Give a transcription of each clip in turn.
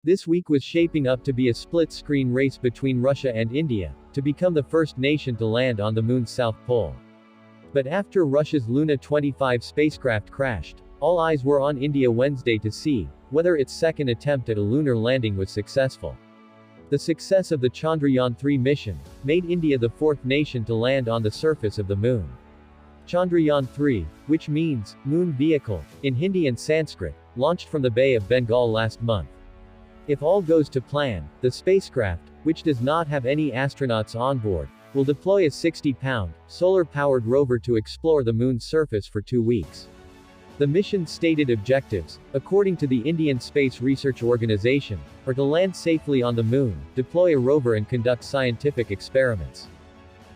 This week was shaping up to be a split-screen race between Russia and India, to become the first nation to land on the moon's south pole. But after Russia's Luna 25 spacecraft crashed, all eyes were on India Wednesday to see whether its second attempt at a lunar landing was successful. The success of the Chandrayaan-3 mission made India the fourth nation to land on the surface of the moon. Chandrayaan-3, which means moon vehicle in Hindi and Sanskrit, launched from the Bay of Bengal last month. If all goes to plan, the spacecraft, which does not have any astronauts on board, will deploy a 60-pound, solar-powered rover to explore the moon's surface for 2 weeks. The mission's stated objectives, according to the Indian Space Research Organization, are to land safely on the moon, deploy a rover and conduct scientific experiments.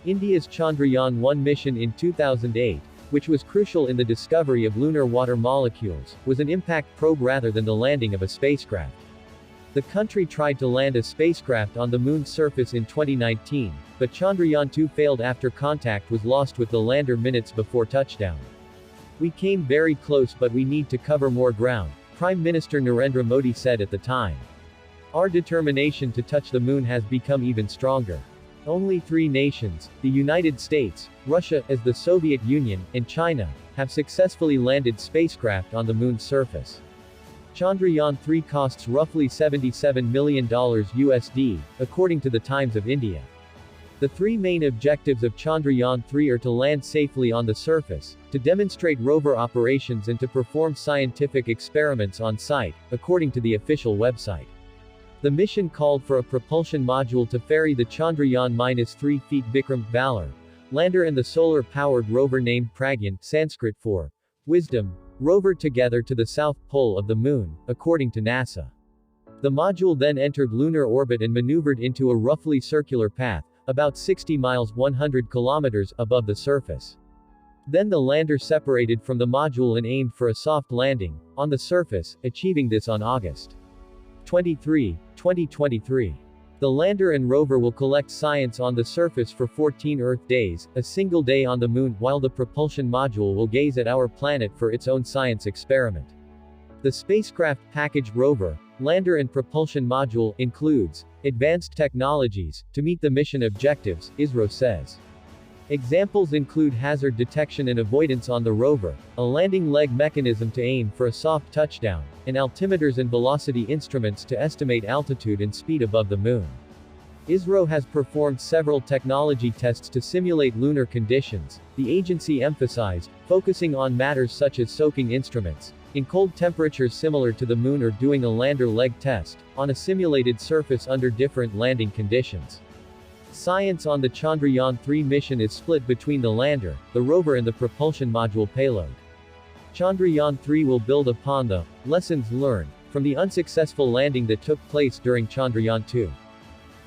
India's Chandrayaan-1 mission in 2008, which was crucial in the discovery of lunar water molecules, was an impact probe rather than the landing of a spacecraft. The country tried to land a spacecraft on the moon's surface in 2019, but Chandrayaan-2 failed after contact was lost with the lander minutes before touchdown. "We came very close, but we need to cover more ground," Prime Minister Narendra Modi said at the time. "Our determination to touch the moon has become even stronger." Only 3 nations, the United States, Russia, as the Soviet Union, and China, have successfully landed spacecraft on the moon's surface. Chandrayaan-3 costs roughly $77 million USD, according to the Times of India. The 3 main objectives of Chandrayaan-3 are to land safely on the surface, to demonstrate rover operations and to perform scientific experiments on site, according to the official website. The mission called for a propulsion module to ferry the Chandrayaan-3 feet Vikram, Valor, lander and the solar-powered rover named Pragyaan, Sanskrit for wisdom, rover together to the south pole of the moon, according to NASA. The module then entered lunar orbit and maneuvered into a roughly circular path, about 60 miles 100 kilometers above the surface. Then the lander separated from the module and aimed for a soft landing on the surface, achieving this on August 23, 2023. The lander and rover will collect science on the surface for 14 Earth days, a single day on the moon, while the propulsion module will gaze at our planet for its own science experiment. The spacecraft package rover, lander and propulsion module includes advanced technologies to meet the mission objectives, Isro says. Examples include hazard detection and avoidance on the rover, a landing leg mechanism to aim for a soft touchdown, and altimeters and velocity instruments to estimate altitude and speed above the moon. Isro has performed several technology tests to simulate lunar conditions, the agency emphasized, focusing on matters such as soaking instruments in cold temperatures similar to the moon or doing a lander leg test on a simulated surface under different landing conditions. Science on the Chandrayaan-3 mission is split between the lander, the rover and the propulsion module payload. Chandrayaan-3 will build upon the lessons learned from the unsuccessful landing that took place during Chandrayaan-2.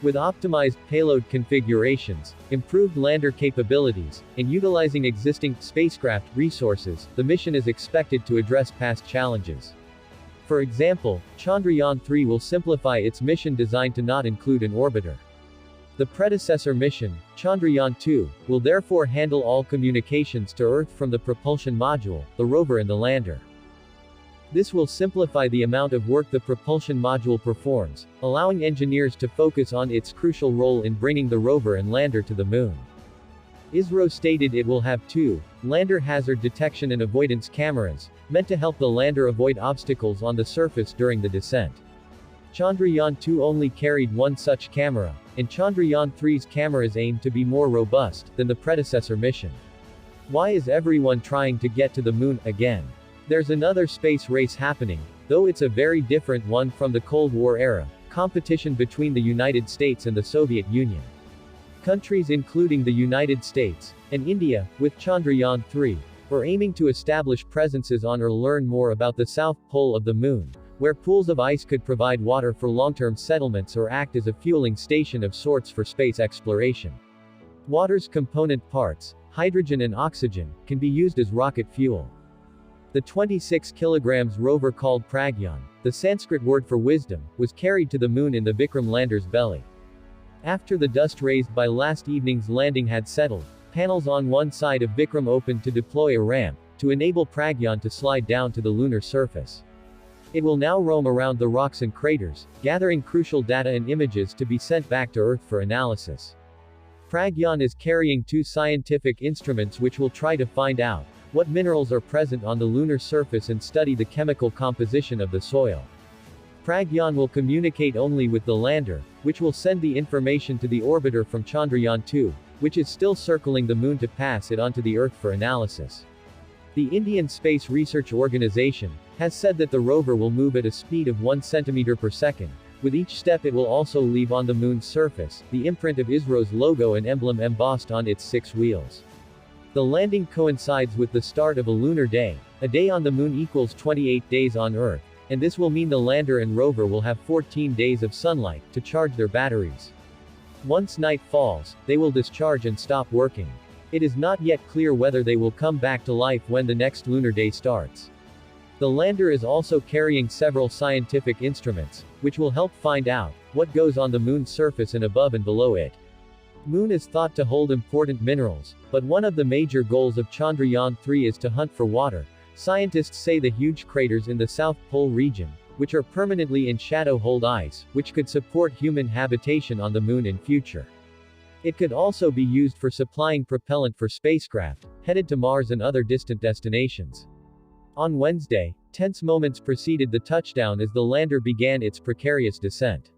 With optimized payload configurations, improved lander capabilities, and utilizing existing spacecraft resources, the mission is expected to address past challenges. For example, Chandrayaan-3 will simplify its mission design to not include an orbiter. The predecessor mission, Chandrayaan-2, will therefore handle all communications to Earth from the propulsion module, the rover and the lander. This will simplify the amount of work the propulsion module performs, allowing engineers to focus on its crucial role in bringing the rover and lander to the moon. Isro stated it will have 2 lander hazard detection and avoidance cameras, meant to help the lander avoid obstacles on the surface during the descent. Chandrayaan-2 only carried 1 such camera, and Chandrayaan-3's cameras aim to be more robust than the predecessor mission. Why is everyone trying to get to the moon again? There's another space race happening, though it's a very different one from the Cold War era, competition between the United States and the Soviet Union. Countries including the United States and India, with Chandrayaan-3, are aiming to establish presences on or learn more about the south pole of the moon, where pools of ice could provide water for long-term settlements or act as a fueling station of sorts for space exploration. Water's component parts, hydrogen and oxygen, can be used as rocket fuel. The 26 kilograms rover called Pragyaan, the Sanskrit word for wisdom, was carried to the moon in the Vikram lander's belly. After the dust raised by last evening's landing had settled, panels on one side of Vikram opened to deploy a ramp, to enable Pragyaan to slide down to the lunar surface. It will now roam around the rocks and craters, gathering crucial data and images to be sent back to Earth for analysis. Pragyaan is carrying 2 scientific instruments which will try to find out what minerals are present on the lunar surface and study the chemical composition of the soil. Pragyaan will communicate only with the lander, which will send the information to the orbiter from Chandrayaan-2, which is still circling the moon to pass it onto the Earth for analysis. The Indian Space Research Organization has said that the rover will move at a speed of 1 centimeter per second. With each step it will also leave on the moon's surface the imprint of Isro's logo and emblem embossed on its 6 wheels. The landing coincides with the start of a lunar day. A day on the moon equals 28 days on Earth, and this will mean the lander and rover will have 14 days of sunlight to charge their batteries. Once night falls, they will discharge and stop working. It is not yet clear whether they will come back to life when the next lunar day starts. The lander is also carrying several scientific instruments, which will help find out what goes on the moon's surface and above and below it. Moon is thought to hold important minerals, but one of the major goals of Chandrayaan-3 is to hunt for water. Scientists say the huge craters in the South Pole region, which are permanently in shadow, hold ice, which could support human habitation on the moon in future. It could also be used for supplying propellant for spacecraft headed to Mars and other distant destinations. On Wednesday, tense moments preceded the touchdown as the lander began its precarious descent.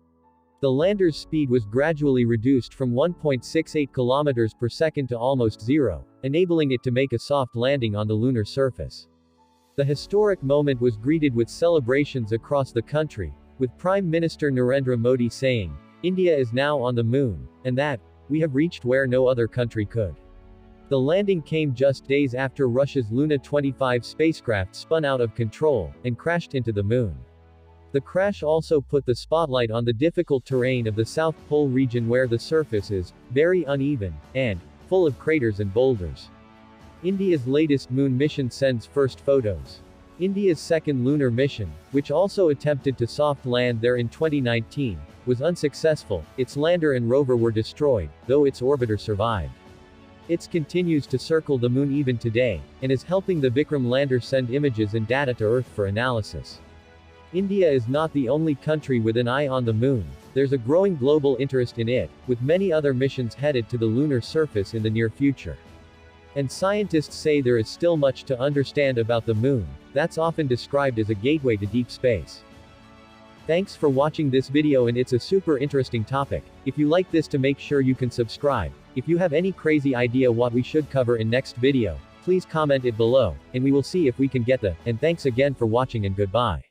The lander's speed was gradually reduced from 1.68 kilometers per second to almost 0, enabling it to make a soft landing on the lunar surface. The historic moment was greeted with celebrations across the country, with Prime Minister Narendra Modi saying, "India is now on the moon, and that, we have reached where no other country could." The landing came just days after Russia's Luna 25 spacecraft spun out of control and crashed into the moon. The crash also put the spotlight on the difficult terrain of the South Pole region where the surface is very uneven and full of craters and boulders. India's latest moon mission sends first photos. India's second lunar mission, which also attempted to soft land there in 2019, was unsuccessful. Its lander and rover were destroyed, though its orbiter survived. It continues to circle the moon even today, and is helping the Vikram lander send images and data to Earth for analysis. India is not the only country with an eye on the moon. There's a growing global interest in it, with many other missions headed to the lunar surface in the near future. And scientists say there is still much to understand about the moon, that's often described as a gateway to deep space. Thanks for watching this video, and it's a super interesting topic. If you like this, to make sure you can subscribe. If you have any crazy idea what we should cover in next video, please comment it below, and we will see if we can get the, and thanks again for watching and goodbye.